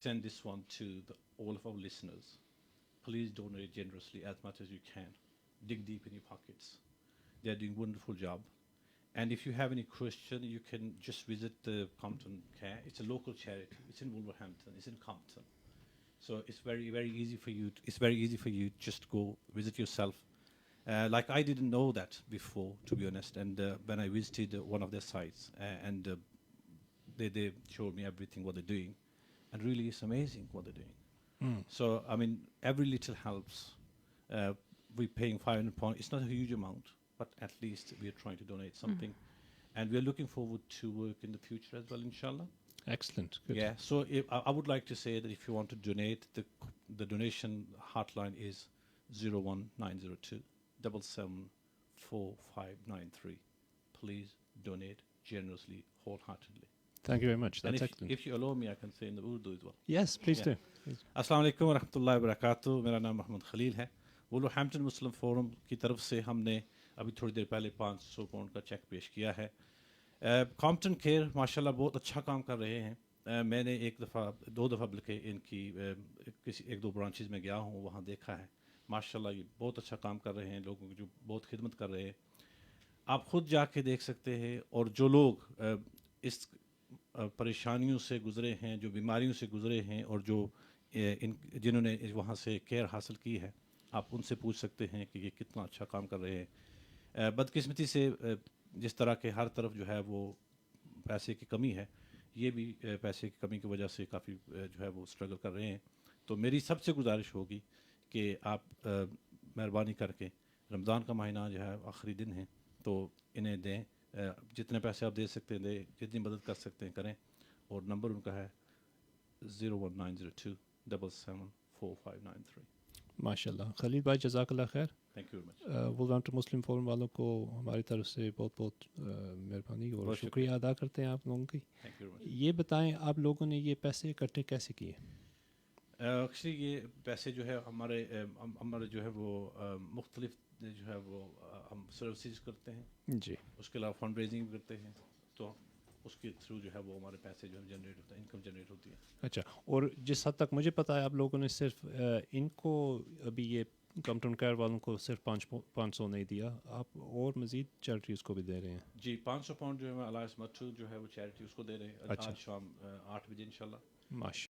send this one to all of our listeners. Please donate generously as much as you can. Dig deep in your pockets. They are doing a wonderful job. And if you have any question, you can just visit the Compton Care. It's a local charity. It's in Wolverhampton. It's in Compton. So it's very easy for you. It's very easy for you just go visit yourself. Like I didn't know that before, to be honest. And when I visited one of their sites, and they showed me everything what they're doing, and really it's amazing what they're doing. So I mean, every little helps. We're paying £500. It's not a huge amount, but at least we are trying to donate something, and we are looking forward to work in the future as well, inshallah. Excellent. Good. Yeah. So I would like to say that if you want to donate, the donation hotline is 01902 774593. Please donate generously, wholeheartedly. Thank you very much. And That's excellent. if you allow me, I can say in the Urdu as well. Yes, please Yeah. do. Please. अस्सलाम वालेकुम व रहमतुल्लाहि व बरकातुहू. मेरा नाम मोहम्मद खलील है. वुलवरहैम्पटन Muslim forum की तरफ से हमने अभी थोड़ी देर पहले 500 पाउंड का चेक पेश किया है. कॉम्पटन केयर माशाल्लाह बहुत अच्छा काम कर रहे हैं. मैंने दो दफ़ा बल्कि इनकी किसी एक दो ब्रांचेस में गया हूँ, वहाँ देखा है. माशाल्लाह ये बहुत अच्छा काम कर रहे हैं, लोगों की जो बहुत खिदमत कर रहे हैं. आप ख़ुद जाके देख सकते हैं. और जो लोग इस परेशानियों से गुज़रे हैं, जो बीमारियों से गुज़रे हैं, और जो जिन्होंने वहाँ से केयर हासिल की है, आप उनसे पूछ सकते हैं कि ये कितना अच्छा काम कर रहे हैं. बदकिस्मती से जिस तरह के हर तरफ जो है वो पैसे की कमी है, ये भी पैसे की कमी की वजह से काफ़ी जो है वो स्ट्रगल कर रहे हैं. तो मेरी सबसे गुजारिश होगी कि आप मेहरबानी करके, रमज़ान का महीना जो है आखिरी दिन है, तो इन्हें दें. जितने पैसे आप दे सकते हैं दें, जितनी मदद कर सकते हैं करें. और नंबर उनका है 01902 774593. माशाल्लाह. खलील भाई जज़ाकल्लाह खैर. Thank you very much. Wolverhampton Muslim Forum वालों को हमारी तरफ से बहुत बहुत मेहरबानी और बहुत शुक्रिया अदा करते हैं आप लोगों की. Thank you very much. ये बताएं आप लोगों ने ये पैसे इकट्ठे कैसे किए? एक्चुअली ये पैसे जो है हमारे जो है वो मुख्तलिफ जो है वो हम सर्विसेज करते हैं जी. उसके अलावा फंड रेजिंग भी करते हैं, तो उसके थ्रू जो है वो हमारे पैसे जो है जनरेट होता है, इनकम जनरेट होती है. अच्छा. और जिस हद तक मुझे पता है आप लोगों ने सिर्फ इनको अभी ये कॉम्पटन केयर वालों को सिर्फ 500 नहीं दिया, आप और मज़ीद चैरिटीज़ को भी दे रहे हैं. जी 500 पाउंड जो है अलायंस मथु जो है वो चैरिटी उसको दे रहे हैं. अच्छा. आज शाम 8 बजे इंशाल्लाह. माशा